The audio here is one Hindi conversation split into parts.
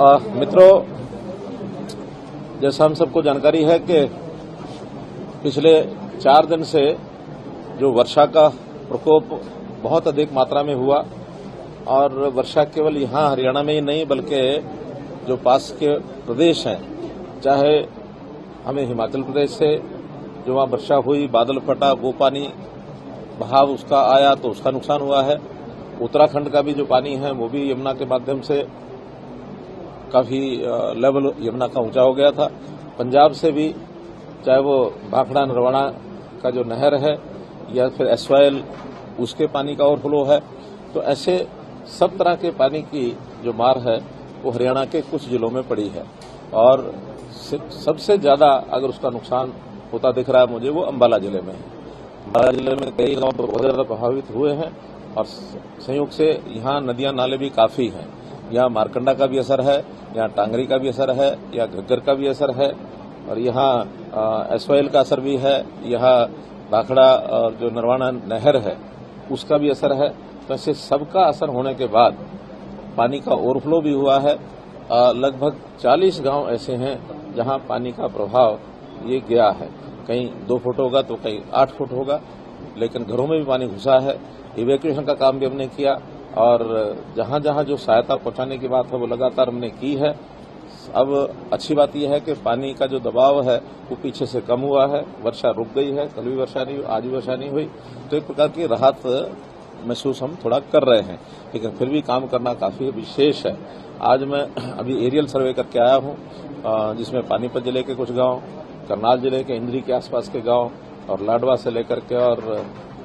मित्रों, जैसा हम सबको जानकारी है कि पिछले 4 दिन से जो वर्षा का प्रकोप बहुत अधिक मात्रा में हुआ और वर्षा केवल यहाँ हरियाणा में ही नहीं बल्कि जो पास के प्रदेश हैं, चाहे हमें हिमाचल प्रदेश से जो वहाँ वर्षा हुई, बादल फटा, वो पानी बहाव उसका आया तो उसका नुकसान हुआ है। उत्तराखंड का भी जो पानी है वो भी यमुना के माध्यम से काफी लेवल यमुना का ऊंचा हो गया था। पंजाब से भी चाहे वो भाखड़ा नरवाना का जो नहर है या फिर एसवाइएल उसके पानी का ओवरफ्लो है, तो ऐसे सब तरह के पानी की जो मार है वो हरियाणा के कुछ जिलों में पड़ी है और सबसे ज्यादा अगर उसका नुकसान होता दिख रहा है मुझे वो अंबाला जिले में है। अंबाला जिले में कई गांव बहुत ज्यादा प्रभावित हुए हैं और संयोग से यहाँ नदियां नाले भी काफी हैं। यहाँ मारकंडा का भी असर है, यहाँ टांगरी का भी असर है, यहाँ घग्गर का भी असर है और यहाँ एसवाइएल का असर भी है, यहाँ भाखड़ा जो नरवाना नहर है उसका भी असर है। तो ऐसे सबका असर होने के बाद पानी का ओवरफ्लो भी हुआ है। लगभग 40 गांव ऐसे हैं जहां पानी का प्रभाव ये गया है। कहीं 2 फुट होगा तो कहीं 8 फुट होगा, लेकिन घरों में भी पानी घुसा है। इवैक्यूएशन का काम भी हमने किया और जहां जहां जो सहायता पहुंचाने की बात है वो लगातार हमने की है। अब अच्छी बात यह है कि पानी का जो दबाव है वो पीछे से कम हुआ है, वर्षा रुक गई है, कल भी वर्षा नहीं हुई, आज भी वर्षा नहीं हुई, तो एक प्रकार की राहत महसूस हम थोड़ा कर रहे हैं, लेकिन फिर भी काम करना काफी विशेष है। आज मैं अभी एरियल सर्वे करके आया हूं, जिसमें पानीपत जिले के कुछ गांव, करनाल जिले के इंद्री के आसपास के गांव और लाडवा से लेकर के और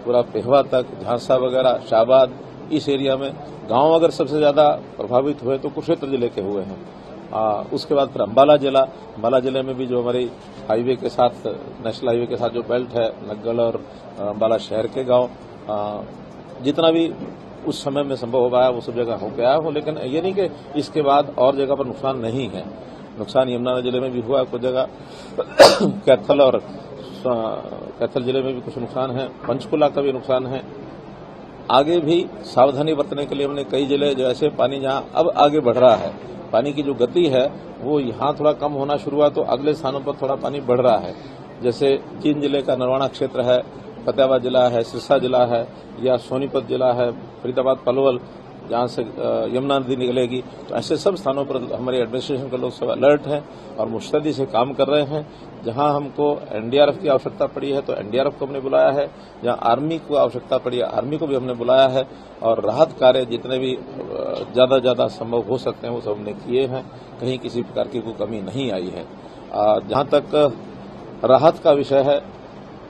पूरा पेहवा तक, झांसा वगैरह, शाहबाद, इस एरिया में गांव अगर सबसे ज्यादा प्रभावित हुए तो कुरुक्षेत्र जिले के हुए हैं। उसके बाद फिर अंबाला जिले में भी जो हमारी हाईवे के साथ, नेशनल हाईवे के साथ जो बेल्ट है, नग्गल और अंबाला शहर के गांव, जितना भी उस समय में संभव हो पाया वो सब जगह हो गया हो। लेकिन ये नहीं कि इसके बाद और जगह पर नुकसान नहीं है। नुकसान यमुना जिले में भी हुआ कुछ जगह, कैथल जिले में भी कुछ नुकसान है, पंचकुला का भी नुकसान है। आगे भी सावधानी बरतने के लिए हमने कई जिले जो ऐसे पानी जहां अब आगे बढ़ रहा है, पानी की जो गति है वो यहां थोड़ा कम होना शुरू हुआ तो अगले स्थानों पर थोड़ा पानी बढ़ रहा है। जैसे जींद जिले का नरवाना क्षेत्र है, फतेहाबाद जिला है, सिरसा जिला है या सोनीपत जिला है, फरीदाबाद पलवल जहां से यमुना नदी निकलेगी, तो ऐसे सब स्थानों पर हमारे एडमिनिस्ट्रेशन के लोग सब अलर्ट हैं और मुस्तैदी से काम कर रहे हैं। जहां हमको एनडीआरएफ की आवश्यकता पड़ी है तो एनडीआरएफ को हमने बुलाया है, जहां आर्मी को आवश्यकता पड़ी है आर्मी को भी हमने बुलाया है और राहत कार्य जितने भी ज्यादा संभव हो सकते हैं वो सब हमने किए हैं। कहीं किसी प्रकार की कोई कमी नहीं आई है। जहां तक राहत का विषय है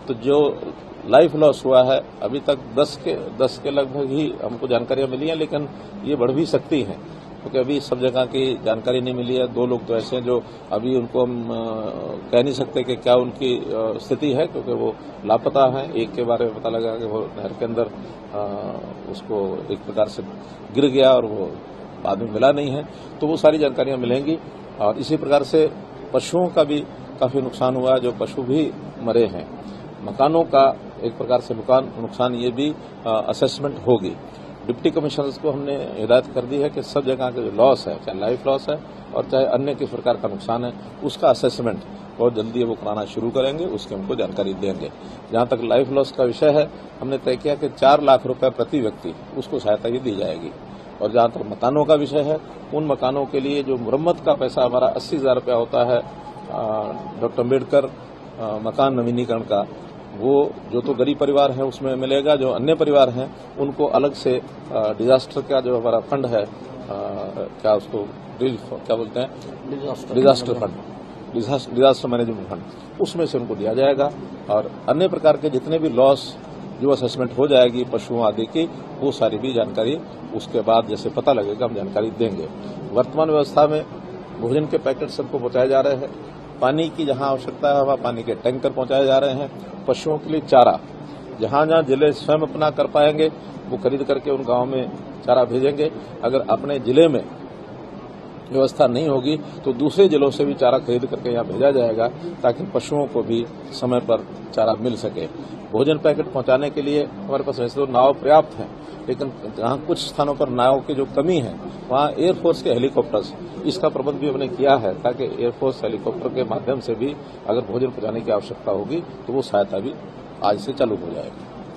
तो जो लाइफ लॉस हुआ है अभी तक 10 के लगभग ही हमको जानकारियां मिली हैं, लेकिन ये बढ़ भी सकती हैं क्योंकि अभी सब जगह की जानकारी नहीं मिली है। 2 लोग तो ऐसे हैं जो अभी उनको हम कह नहीं सकते कि क्या उनकी स्थिति है क्योंकि वो लापता हैं। एक के बारे में पता लगा कि वो नहर के अंदर उसको एक प्रकार से गिर गया और वो बाद में मिला नहीं है, तो वो सारी जानकारियां मिलेंगी। और इसी प्रकार से पशुओं का भी काफी नुकसान हुआ है, जो पशु भी मरे हैं। मकानों का एक प्रकार से नुकसान ये भी असेसमेंट होगी। डिप्टी कमिश्नर्स को हमने हिदायत कर दी है कि सब जगह का जो लॉस है, चाहे लाइफ लॉस है और चाहे अन्य किस प्रकार का नुकसान है, उसका असेसमेंट बहुत जल्दी वो कराना शुरू करेंगे, उसकी हमको जानकारी देंगे। जहां तक लाइफ लॉस का विषय है, हमने तय किया कि 4 लाख रुपए प्रति व्यक्ति उसको सहायता ये दी जाएगी। और जहां तक मकानों का विषय है, उन मकानों के लिए जो मुरम्मत का पैसा हमारा 80,000 रुपया होता है डॉक्टर अम्बेडकर मकान नवीनीकरण का, वो जो तो गरीब परिवार है उसमें मिलेगा, जो अन्य परिवार हैं उनको अलग से डिजास्टर का जो हमारा फंड है, क्या उसको क्या बोलते हैं, disaster fund, disaster management fund, उसमें से उनको दिया जाएगा। और अन्य प्रकार के जितने भी लॉस जो असेसमेंट हो जाएगी पशुओं आदि की, वो सारी भी जानकारी उसके बाद जैसे पता लगेगा हम जानकारी देंगे। वर्तमान व्यवस्था में भोजन के पैकेट सबको पहुंचाए जा रहे हैं, पानी की जहां आवश्यकता है वहां पानी के टैंकर पहुंचाए जा रहे हैं, पशुओं के लिए चारा जहां जहां जिले स्वयं अपना कर पाएंगे वो खरीद करके उन गांवों में चारा भेजेंगे। अगर अपने जिले में व्यवस्था नहीं होगी तो दूसरे जिलों से भी चारा खरीद करके यहाँ भेजा जाएगा ताकि पशुओं को भी समय पर चारा मिल सके। भोजन पैकेट पहुंचाने के लिए हमारे पास वैसे तो नाव पर्याप्त हैं, लेकिन जहां कुछ स्थानों पर नाव की जो कमी है वहां एयरफोर्स के हेलीकॉप्टर्स, इसका प्रबंध भी हमने किया है ताकि एयरफोर्स हेलीकॉप्टर के माध्यम से भी अगर भोजन पहुंचाने की आवश्यकता होगी तो वो सहायता भी आज से चालू हो जाएगी।